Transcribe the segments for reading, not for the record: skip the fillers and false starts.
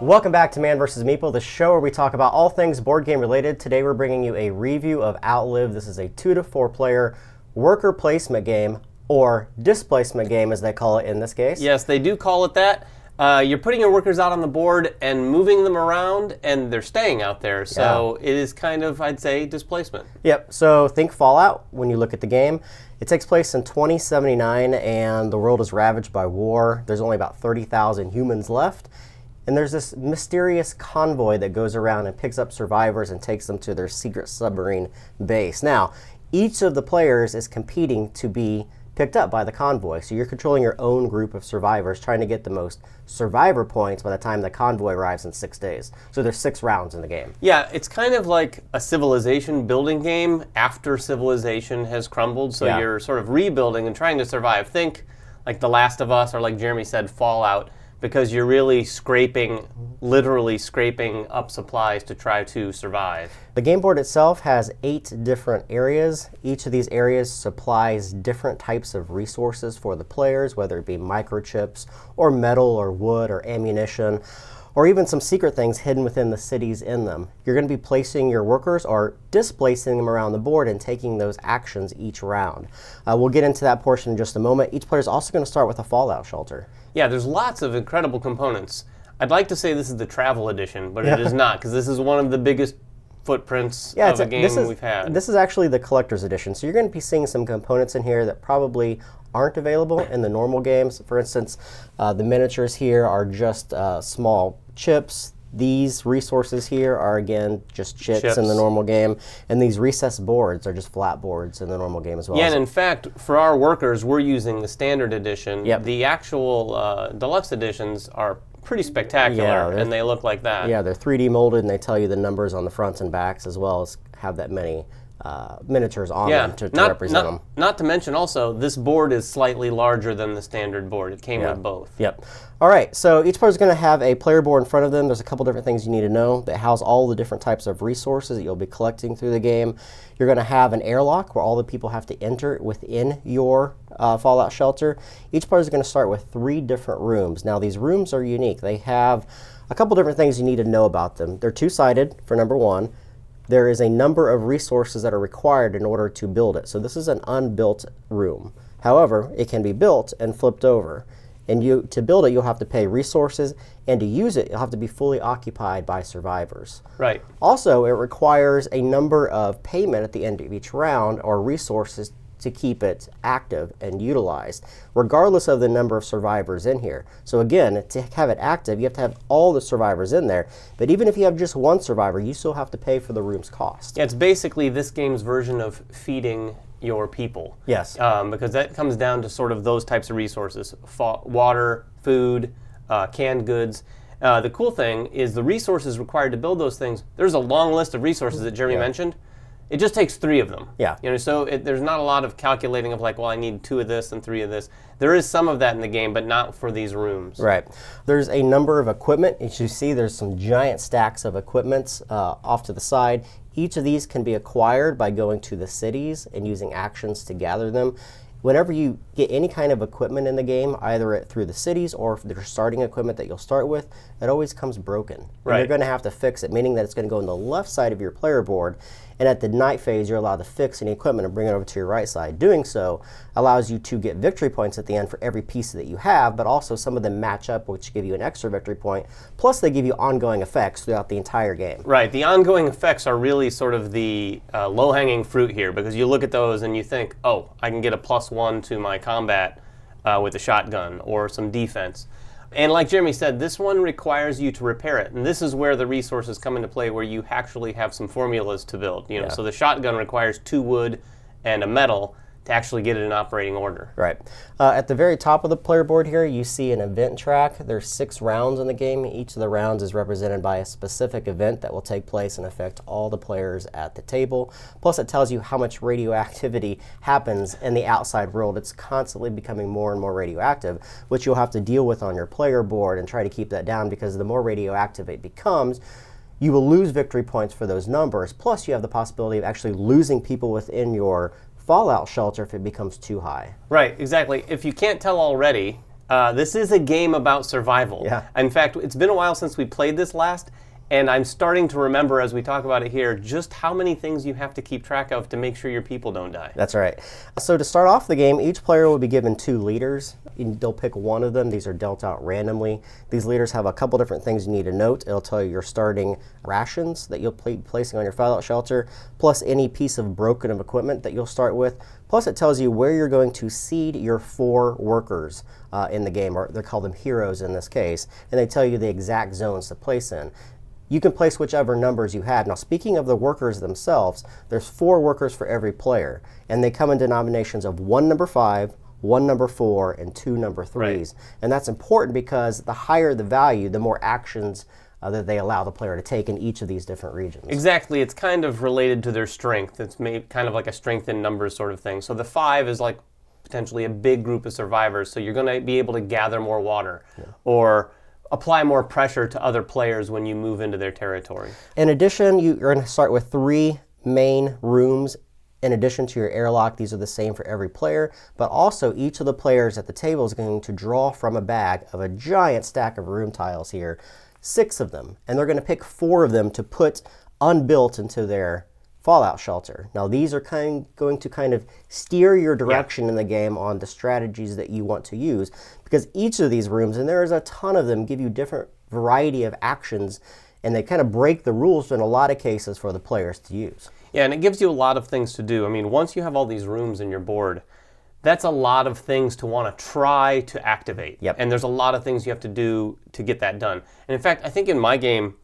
Welcome back to Man vs. Meeple, the show where we talk about all things board game related. Today we're bringing you a review of Outlive. This is a 2 to 4 player worker placement game, or displacement game as they call it in this case. Yes, they do call it that. You're putting your workers out on the board and moving them around, and they're staying out there. So it is kind of, I'd say, displacement. Yep, so think Fallout when you look at the game. It takes place in 2079, and the world is ravaged by war. There's only about 30,000 humans left. And there's this mysterious convoy that goes around and picks up survivors and takes them to their secret submarine base. Now, each of the players is competing to be picked up by the convoy. So you're controlling your own group of survivors, trying to get the most survivor points by the time the convoy arrives in 6 days. So there's 6 rounds in the game. Yeah, it's kind of like a civilization building game after civilization has crumbled. So you're sort of rebuilding and trying to survive. Think like The Last of Us, or like Jeremy said, Fallout, because you're really literally scraping up supplies to try to survive. The game board itself has 8 different areas. Each of these areas supplies different types of resources for the players, whether it be microchips, or metal, or wood, or ammunition, or even some secret things hidden within the cities in them. You're going to be placing your workers or displacing them around the board and taking those actions each round. We'll get into that portion in just a moment. Each player is also going to start with a fallout shelter. Yeah, there's lots of incredible components. I'd like to say this is the travel edition, but it is not, because this is one of the biggest footprints of a game we've had. This is actually the collector's edition, so you're going to be seeing some components in here that probably aren't available in the normal games. For instance, the miniatures here are just small chips. These resources here are, again, just chips in the normal game. And these recessed boards are just flat boards in the normal game as well. Yeah, and in fact, for our workers, we're using the standard edition. Yep. The actual deluxe editions are pretty spectacular, and they look like that. Yeah, they're 3D molded, and they tell you the numbers on the fronts and backs, as well as have that many miniatures on them to represent them. Not to mention also, this board is slightly larger than the standard board. It came with both. Yep. All right, so each player is going to have a player board in front of them. There's a couple different things you need to know that house all the different types of resources that you'll be collecting through the game. You're going to have an airlock where all the people have to enter within your fallout shelter. Each player is going to start with 3 different rooms. Now, these rooms are unique. They have a couple different things you need to know about them. They're 2-sided, for number 1. There is a number of resources that are required in order to build it. So this is an unbuilt room. However, it can be built and flipped over. And to build it, you'll have to pay resources, and to use it, you'll have to be fully occupied by survivors. Right. Also, it requires a number of payment at the end of each round, or resources to keep it active and utilized, regardless of the number of survivors in here. So again, to have it active, you have to have all the survivors in there. But even if you have just 1 survivor, you still have to pay for the room's cost. Yeah, it's basically this game's version of feeding your people. Yes. Because that comes down to sort of those types of resources: water, food, canned goods. The cool thing is the resources required to build those things. There's a long list of resources that Jeremy mentioned. It just takes 3 of them. Yeah. You know, so there's not a lot of calculating of like, well, I need 2 of this and 3 of this. There is some of that in the game, but not for these rooms. Right. There's a number of equipment. As you see, there's some giant stacks of equipments off to the side. Each of these can be acquired by going to the cities and using actions to gather them. Whenever you get any kind of equipment in the game, either through the cities or the starting equipment that you'll start with, it always comes broken. Right. And you're going to have to fix it, meaning that it's going to go on the left side of your player board, and at the night phase, you're allowed to fix any equipment and bring it over to your right side. Doing so allows you to get victory points at the end for every piece that you have, but also some of them match up, which give you an extra victory point. Plus, they give you ongoing effects throughout the entire game. Right. The ongoing effects are really sort of the low-hanging fruit here, because you look at those and you think, oh, I can get a +1 to my combat with a shotgun or some defense. And like Jeremy said, this one requires you to repair it. And this is where the resources come into play, where you actually have some formulas to build. You know, so the shotgun requires 2 wood and a metal to actually get it in operating order. Right. At the very top of the player board here, you see an event track. There's 6 rounds in the game. Each of the rounds is represented by a specific event that will take place and affect all the players at the table. Plus, it tells you how much radioactivity happens in the outside world. It's constantly becoming more and more radioactive, which you'll have to deal with on your player board and try to keep that down, because the more radioactive it becomes, you will lose victory points for those numbers. Plus, you have the possibility of actually losing people within your fallout shelter if it becomes too high. Right, exactly. If you can't tell already, This is a game about survival. Yeah. In fact, it's been a while since we played this last, and I'm starting to remember as we talk about it here just how many things you have to keep track of to make sure your people don't die. That's right. So to start off the game, each player will be given 2 leaders. They'll pick one of them. These are dealt out randomly. These leaders have a couple different things you need to note. It'll tell you your starting rations that you'll be placing on your fallout shelter, plus any piece of broken of equipment that you'll start with. Plus it tells you where you're going to seed your 4 workers in the game, or they call them heroes in this case, and they tell you the exact zones to place in. You can place whichever numbers you have. Now, speaking of the workers themselves, there's 4 workers for every player, and they come in denominations of 1 number 5, 1 number 4, and 2 number 3s. Right. And that's important because the higher the value, the more actions that they allow the player to take in each of these different regions. Exactly. It's kind of related to their strength. It's kind of like a strength in numbers sort of thing. So the 5 is like potentially a big group of survivors, so you're going to be able to gather more water, or apply more pressure to other players when you move into their territory. In addition, you're going to start with 3 main rooms. In addition to your airlock, these are the same for every player, but also each of the players at the table is going to draw from a bag of a giant stack of room tiles here, 6 of them, and they're going to pick 4 of them to put unbuilt into their fallout shelter. Now these are going to kind of steer your direction in the game on the strategies that you want to use, because each of these rooms, and there's a ton of them, give you different variety of actions, and they kind of break the rules in a lot of cases for the players to use. Yeah, and it gives you a lot of things to do. I mean, once you have all these rooms in your board, that's a lot of things to want to try to activate. Yep. And there's a lot of things you have to do to get that done. And in fact, I think in my game,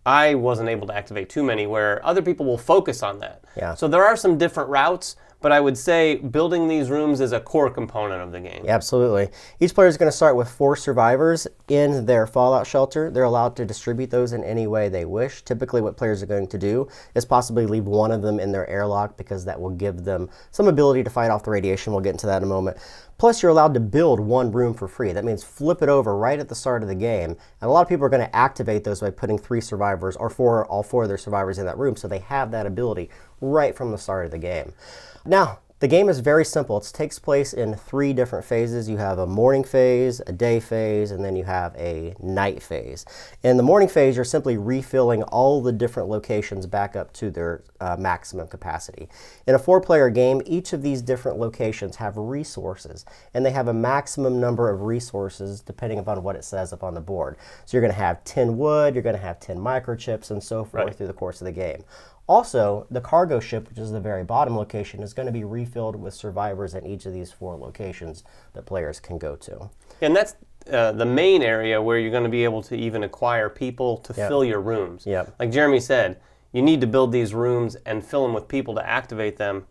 I wasn't able to activate too many, where other people will focus on that. Yeah. So there are some different routes, but I would say building these rooms is a core component of the game. Yeah, absolutely. Each player is going to start with 4 survivors in their fallout shelter. They're allowed to distribute those in any way they wish. Typically what players are going to do is possibly leave one of them in their airlock, because that will give them some ability to fight off the radiation. We'll get into that in a moment. Plus, you're allowed to build 1 room for free. That means flip it over right at the start of the game. And a lot of people are going to activate those by putting 3 survivors, or all 4 of their survivors in that room, so they have that ability right from the start of the game. Now, the game is very simple. It takes place in 3 different phases. You have a morning phase, a day phase, and then you have a night phase. In the morning phase, you're simply refilling all the different locations back up to their maximum capacity. In a 4-player game, each of these different locations have resources, and they have a maximum number of resources depending upon what it says up on the board. So you're going to have 10 wood, you're going to have 10 microchips, and so forth through the course of the game. Also, the cargo ship, which is the very bottom location, is going to be refilled with survivors in each of these 4 locations that players can go to. And that's the main area where you're going to be able to even acquire people to fill your rooms. Yep. Like Jeremy said, you need to build these rooms and fill them with people to activate them.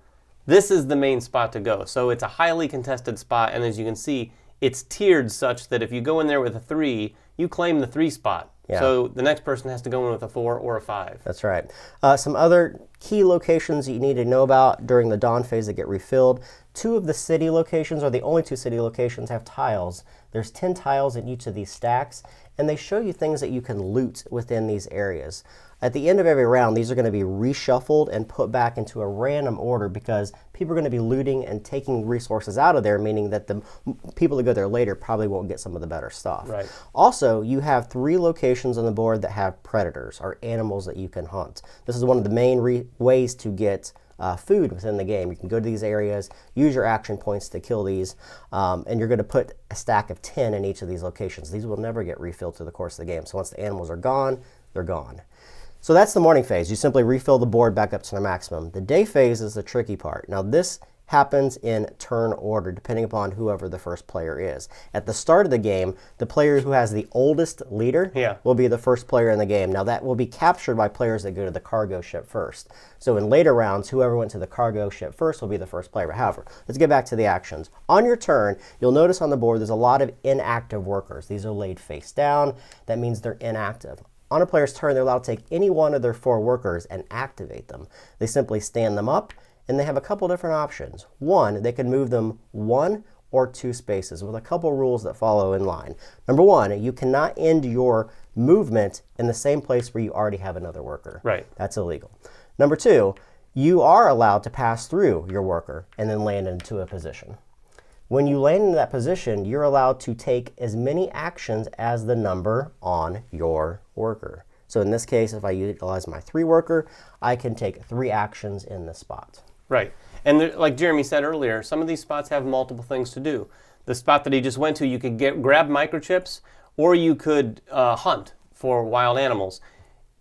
This is the main spot to go. So it's a highly contested spot, and as you can see, it's tiered such that if you go in there with a 3, you claim the 3 spot. Yeah. So the next person has to go in with a 4 or a 5. That's right. Some other key locations you need to know about during the dawn phase that get refilled. 2 of the city locations, or the only 2 city locations, have tiles. There's 10 tiles in each of these stacks, and they show you things that you can loot within these areas. At the end of every round, these are going to be reshuffled and put back into a random order, because people are going to be looting and taking resources out of there, meaning that the people that go there later probably won't get some of the better stuff. Right. Also, you have 3 locations on the board that have predators, or animals that you can hunt. This is one of the main ways to get food within the game. You can go to these areas, use your action points to kill these, and you're going to put a stack of 10 in each of these locations. These will never get refilled through the course of the game. So once the animals are gone, they're gone. So that's the morning phase. You simply refill the board back up to the maximum. The day phase is the tricky part. Now this happens in turn order, depending upon whoever the first player is. At the start of the game, the player who has the oldest leader will be the first player in the game. Now that will be captured by players that go to the cargo ship first. So in later rounds, whoever went to the cargo ship first will be the first player. However, let's get back to the actions. On your turn, you'll notice on the board there's a lot of inactive workers. These are laid face down. That means they're inactive. On a player's turn, they're allowed to take any one of their 4 workers and activate them. They simply stand them up, and they have a couple different options. 1, they can move them 1 or 2 spaces with a couple rules that follow in line. Number 1, you cannot end your movement in the same place where you already have another worker. Right. That's illegal. Number 2, you are allowed to pass through your worker and then land into a position. When you land in that position, you're allowed to take as many actions as the number on your worker. So in this case, if I utilize my 3 worker, I can take 3 actions in this spot. Right. And there, like Jeremy said earlier, some of these spots have multiple things to do. The spot that he just went to, you could grab microchips, or you could hunt for wild animals.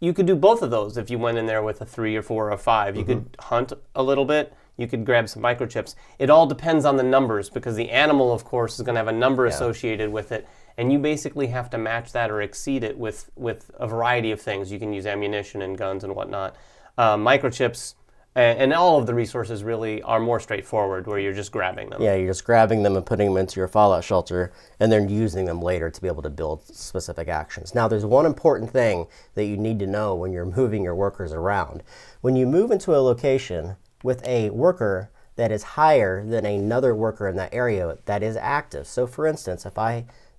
You could do both of those if you went in there with a 3 or 4 or 5. You could hunt a little bit. You could grab some microchips. It all depends on the numbers, because the animal, of course, is going to have a number associated with it, and you basically have to match that or exceed it with a variety of things. You can use ammunition and guns and whatnot. Microchips and all of the resources really are more straightforward, where you're just grabbing them. Yeah, you're just grabbing them and putting them into your fallout shelter, and then using them later to be able to build specific actions. Now, there's one important thing that you need to know when you're moving your workers around. When you move into a location with a worker that is higher than another worker in that area that is active. So for instance, if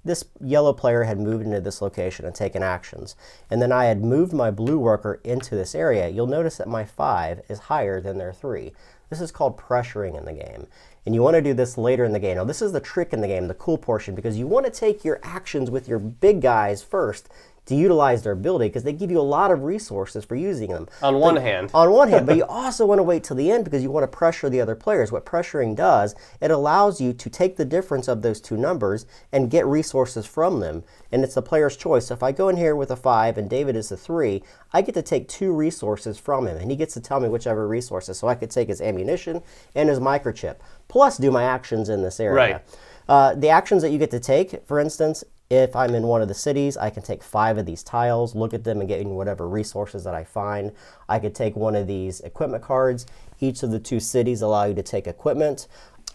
this yellow player had moved into this location and taken actions, and then I had moved my blue worker into this area, you'll notice that my 5 is higher than their 3. This is called pressuring in the game. And you want to do this later in the game. Now this is the trick in the game, the cool portion, because you want to take your actions with your big guys first to utilize their ability, because they give you a lot of resources for using them. On one hand. On one hand, but you also want to wait till the end, because you want to pressure the other players. What pressuring does, it allows you to take the difference of those 2 numbers and get resources from them. And it's the player's choice. So if I go in here with a 5 and David is a 3, I get to take 2 resources from him, and he gets to tell me whichever resources. So I could take his ammunition and his microchip, plus do my actions in this area. Right. The actions that you get to take, for instance, if I'm in one of the cities, I can take 5 of these tiles, look at them, and get whatever resources that I find. I could take one of these equipment cards. Each of the 2 cities allow you to take equipment.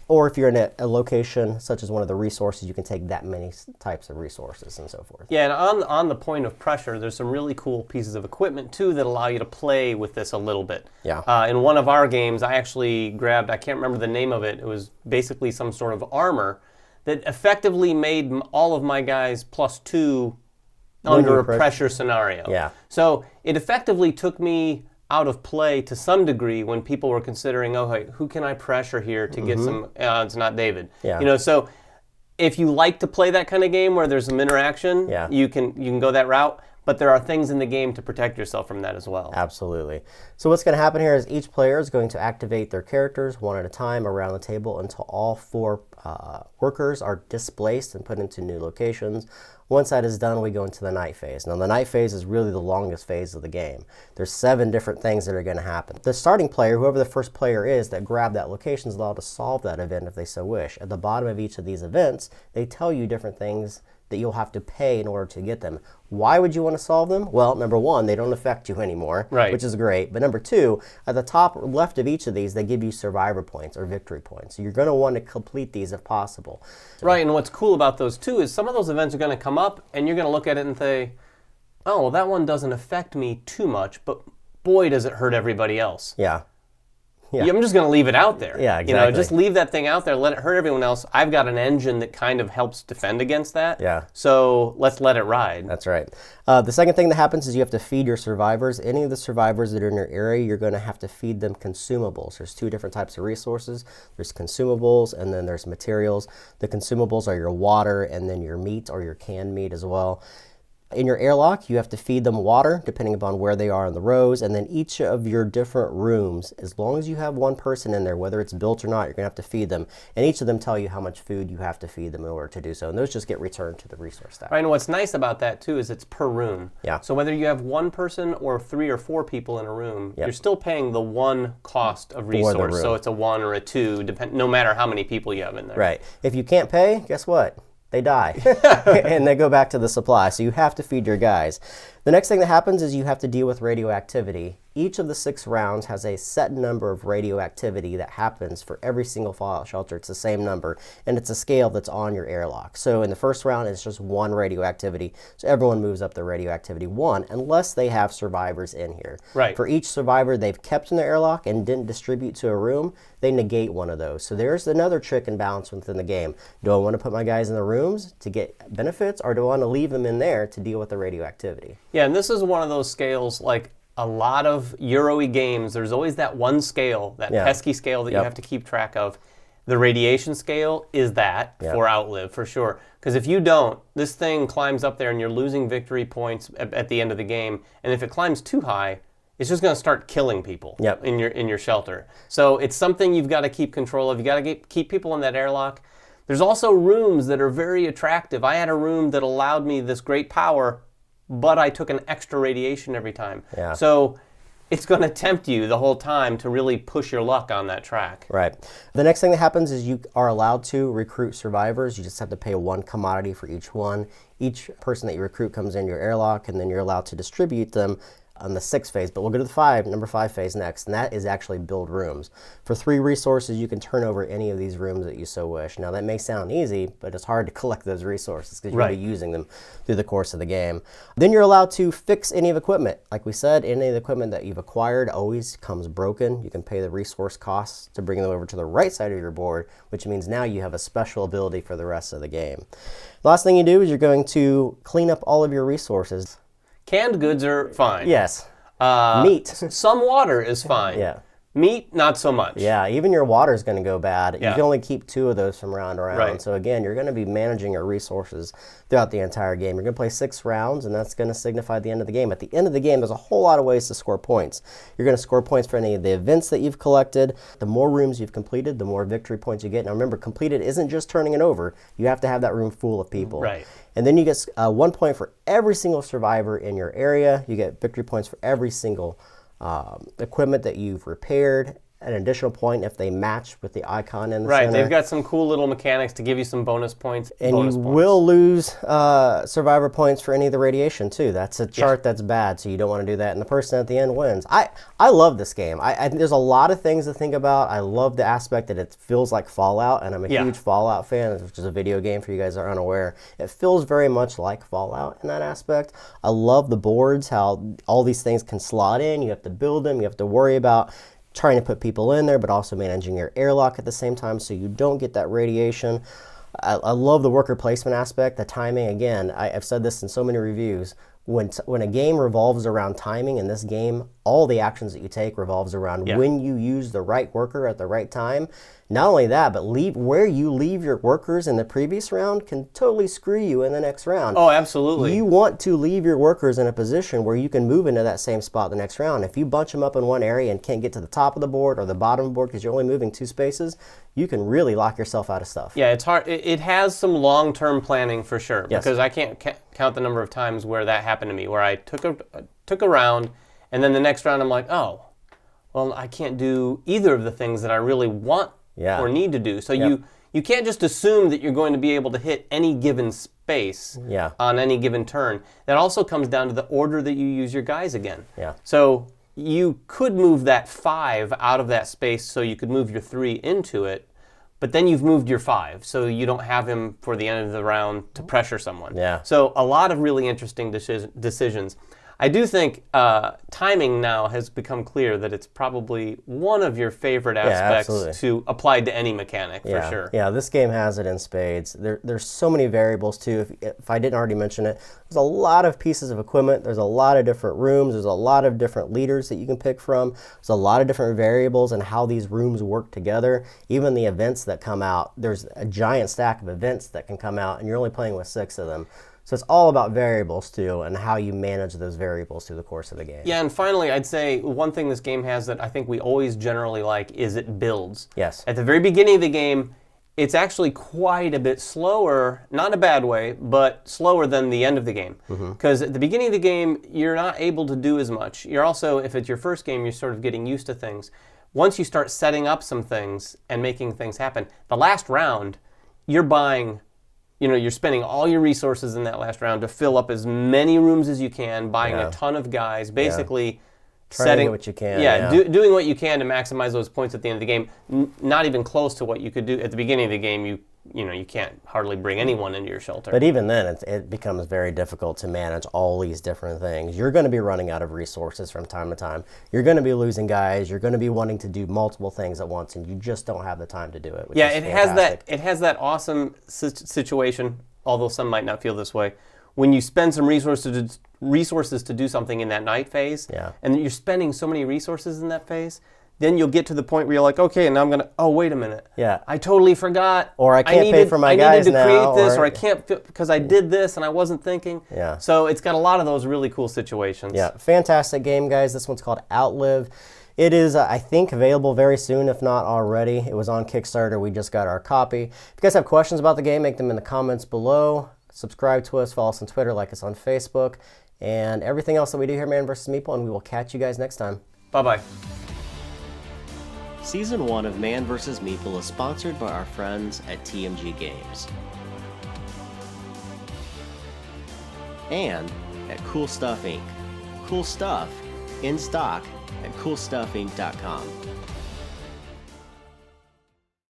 Or if you're in a location such as one of the resources, you can take that many types of resources and so forth. Yeah, and on the point of pressure, there's some really cool pieces of equipment too that allow you to play with this a little bit. Yeah. In one of our games, I actually grabbed, I can't remember the name of it, it was basically some sort of armor that effectively made all of my guys +2 under a pressure scenario. Yeah. So it effectively took me out of play to some degree when people were considering, oh, hey, who can I pressure here to get some, it's not David. Yeah. You know, so if you like to play that kind of game where there's some interaction, you can go that route. But there are things in the game to protect yourself from that as well. Absolutely. So what's going to happen here is each player is going to activate their characters one at a time around the table until all 4 workers are displaced and put into new locations. Once that is done, we go into the night phase. Now the night phase is really the longest phase of the game. There's 7 different things that are going to happen. The starting player, whoever the first player is that grabbed that location, is allowed to solve that event if they so wish. At the bottom of each of these events, they tell you different things that you'll have to pay in order to get them. Why would you want to solve them? Well, number 1, they don't affect you anymore, which is great. But number 2, at the top left of each of these, they give you survivor points or victory points. So you're going to want to complete these if possible. Right, and what's cool about those too is some of those events are going to come up and you're going to look at it and say, oh, well, that one doesn't affect me too much, but boy, does it hurt everybody else. Yeah. I'm just going to leave it out there. Yeah, exactly. You know, just leave that thing out there, let it hurt everyone else. I've got an engine that kind of helps defend against that. Yeah. So let's let it ride. That's right. The second thing that happens is you have to feed your survivors. Any of the survivors that are in your area, you're going to have to feed them consumables. There's 2 different types of resources. There's consumables and then there's materials. The consumables are your water and then your meat or your canned meat as well. In your airlock, you have to feed them water, depending upon where they are in the rows, and then each of your different rooms, as long as you have 1 person in there, whether it's built or not, you're going to have to feed them, and each of them tell you how much food you have to feed them in order to do so, and those just get returned to the resource stack. Right, and what's nice about that, too, is it's per room. Yeah. So whether you have 1 person or 3 or 4 people in a room, you're still paying the 1 cost of resource, so it's a 1 or a 2, no matter how many people you have in there. Right. If you can't pay, guess what? They die, and they go back to the supply. So you have to feed your guys. The next thing that happens is you have to deal with radioactivity. Each of the 6 rounds has a set number of radioactivity that happens for every single fallout shelter. It's the same number, and it's a scale that's on your airlock. So in the first round, it's just 1 radioactivity. So everyone moves up their radioactivity 1, unless they have survivors in here. Right. For each survivor they've kept in their airlock and didn't distribute to a room, they negate one of those. So there's another trick and balance within the game. Do I want to put my guys in the rooms to get benefits, or do I want to leave them in there to deal with the radioactivity? Yeah, and this is one of those scales, like a lot of Euro-y games, there's always that one scale, that pesky scale that you have to keep track of. The radiation scale is that for Outlive, for sure. Because if you don't, this thing climbs up there and you're losing victory points at the end of the game. And if it climbs too high, it's just going to start killing people in your shelter. So it's something you've got to keep control of. You got to keep people in that airlock. There's also rooms that are very attractive. I had a room that allowed me this great power, but I took an extra radiation every time. Yeah. So it's going to tempt you the whole time to really push your luck on that track. Right. The next thing that happens is you are allowed to recruit survivors. You just have to pay 1 commodity for each one. Each person that you recruit comes in your airlock, and then you're allowed to distribute them on the 6th phase, but we'll go to the number 5 phase next, and that is actually build rooms. For 3 resources, you can turn over any of these rooms that you so wish. Now that may sound easy, but it's hard to collect those resources because you'll be using them through the course of the game. Then you're allowed to fix any of equipment. Like we said, any of the equipment that you've acquired always comes broken. You can pay the resource costs to bring them over to the right side of your board, which means now you have a special ability for the rest of the game. The last thing you do is you're going to clean up all of your resources. Canned goods are fine. Yes. Meat. Some water is fine. Yeah. Meat, not so much. Yeah, even your water is going to go bad. Yeah. You can only keep 2 of those from round to round. Right. So again, you're going to be managing your resources throughout the entire game. You're going to play 6 rounds, and that's going to signify the end of the game. At the end of the game, there's a whole lot of ways to score points. You're going to score points for any of the events that you've collected. The more rooms you've completed, the more victory points you get. Now remember, completed isn't just turning it over. You have to have that room full of people. Right. And then you get 1 point for every single survivor in your area. You get victory points for every single equipment that you've repaired. An additional point if they match with the icon in the center. They've got some cool little mechanics to give you some bonus points. And you will lose survivor points for any of the radiation too. That's a chart that's bad, so you don't want to do that. And the person at the end wins. I love this game. I think there's a lot of things to think about. I love the aspect that it feels like Fallout, and I'm a huge Fallout fan, which is a video game for you guys that are unaware. It feels very much like Fallout in that aspect. I love the boards, how all these things can slot in. You have to build them. You have to worry about trying to put people in there, but also managing your airlock at the same time so you don't get that radiation. I love the worker placement aspect, the timing. Again, I've said this in so many reviews. When a game revolves around timing, in this game, all the actions that you take revolves around when you use the right worker at the right time. Not only that, but where you leave your workers in the previous round can totally screw you in the next round. Oh, absolutely. You want to leave your workers in a position where you can move into that same spot the next round. If you bunch them up in one area and can't get to the top of the board or the bottom of the board because you're only moving 2 spaces, you can really lock yourself out of stuff. Yeah, it's hard. It has some long-term planning for sure, because I can't count the number of times where that happened to me, where I took a round, and then the next round I'm like, oh, well, I can't do either of the things that I really want or need to do. So you can't just assume that you're going to be able to hit any given space on any given turn. That also comes down to the order that you use your guys again. Yeah. So you could move that 5 out of that space so you could move your 3 into it, but then you've moved your 5, so you don't have him for the end of the round to pressure someone. Yeah. So a lot of really interesting decisions. I do think timing now has become clear that it's probably one of your favorite aspects to apply to any mechanic, for sure. Yeah, this game has it in spades. There's so many variables, too. If I didn't already mention it, there's a lot of pieces of equipment. There's a lot of different rooms. There's a lot of different leaders that you can pick from. There's a lot of different variables and how these rooms work together. Even the events that come out, there's a giant stack of events that can come out, and you're only playing with 6 of them. So it's all about variables, too, and how you manage those variables through the course of the game. Yeah, and finally, I'd say one thing this game has that I think we always generally like is it builds. Yes. At the very beginning of the game, it's actually quite a bit slower, not in a bad way, but slower than the end of the game. Because at the beginning of the game, you're not able to do as much. You're also, if it's your first game, you're sort of getting used to things. Once you start setting up some things and making things happen, the last round, you're buying... you're spending all your resources in that last round to fill up as many rooms as you can, buying a ton of guys, basically setting what you can. Doing what you can to maximize those points at the end of the game. Not even close to what you could do at the beginning of the game. You can't hardly bring anyone into your shelter. But even then, it becomes very difficult to manage all these different things. You're going to be running out of resources from time to time. You're going to be losing guys. You're going to be wanting to do multiple things at once, and you just don't have the time to do it. Which is fantastic. It has that awesome situation, although some might not feel this way. When you spend some resources to do something in that night phase, and you're spending so many resources in that phase, then you'll get to the point where you're like, okay, now I'm gonna. Oh, wait a minute. Yeah. I totally forgot. Or I can't pay for my guys now. I needed to create this, or I can't because I did this and I wasn't thinking. Yeah. So it's got a lot of those really cool situations. Yeah, fantastic game, guys. This one's called Outlive. It is, I think, available very soon, if not already. It was on Kickstarter. We just got our copy. If you guys have questions about the game, make them in the comments below. Subscribe to us, follow us on Twitter, like us on Facebook, and everything else that we do here, Man vs. Meeple, and we will catch you guys next time. Bye-bye. Season 1 of Man vs. Meeple is sponsored by our friends at TMG Games. And at Cool Stuff Inc. Cool stuff in stock at coolstuffinc.com.